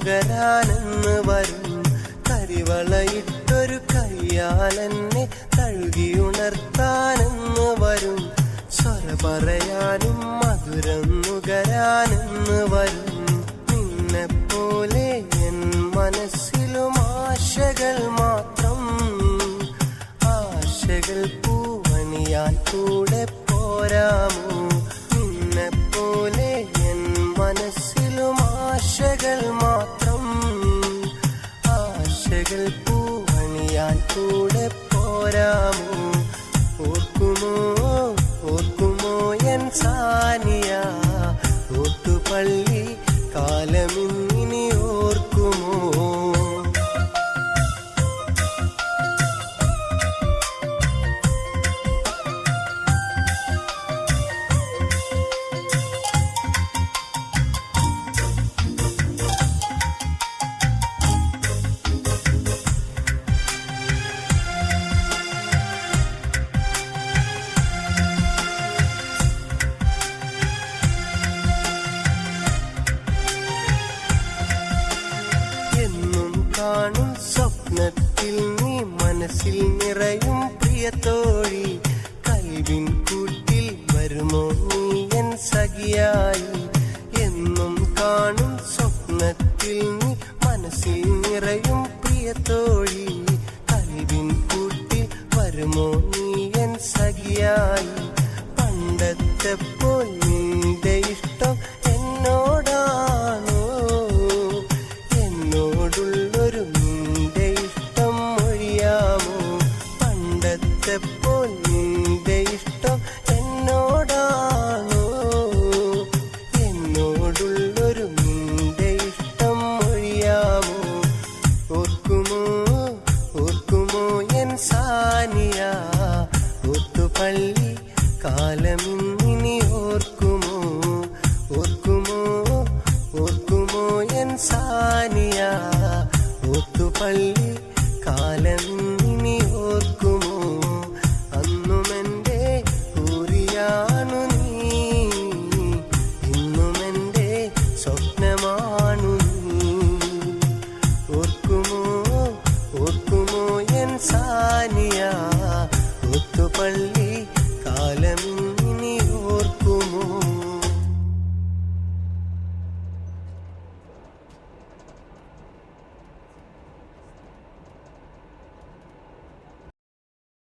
നുകരാനെന്ന് വരും. കരിവളയിട്ടൊരു കയ്യാലെന്നെ തഴുകിയുണർത്താനെന്ന് വരും. സ്വര പറയാനും മധുരം നുകരാനെന്ന് വരും. നിന്നെപ്പോലെ എൻ മനസ്സിലും ആശകൾ മാത്രം. ആശകൾ പൂവണിയാൻ കൂടെ പോരാമോ? നിന്നെപ്പോലെ എൻ മനസ്സിലും ആശകൾ മാത്രം. ആശകൾ പൂവണിയാൻ കൂടെ പോരാമോ? ഓർക്കുമോ ഓർക്കുമോ എൻ സാനിയ? ഓട്ടുപള്ളി കാലമിനി ഓർക്കുമോ? കാണും സ്വപ്നത്തിൽ നീ മനസ്സിൽ നിറയും പ്രിയത്തോഴി. കൽവിൻ കൂട്ടിൽ വരുമോ നീ എൻ സഖിയായി? എന്നും കാണും സ്വപ്നത്തിൽ നീ മനസ്സിൽ നിറയും പ്രിയത്തോഴി. കൽവിൻ കൂട്ടിൽ വരുമോ നീ എൻ സഖിയായി? പണ്ടത്തെ പോൽ നിന്റെ ഇഷ്ടം എന്നോടാണോ? എന്നോടുള്ളൊരു നിന്റെ ഇഷ്ടം മൊഴിയാമോ? പണ്ടത്തെ പോൽ നിന്റെ ഇഷ്ടം എന്നോടാണോ? എന്നോടുള്ളൊരു നിന്റെ ഇഷ്ടം മൊഴിയാമോ? ഓർക്കുമോ ഓർക്കുമോ എൻ സാനിയ? ഓട്ടുപള്ളി കാലമിനി ഓർക്കുമോ? ഓർക്കുമോ ഓർക്കുമോ എൻ സാനിയ? ഓട്ടുപള്ളി കാലം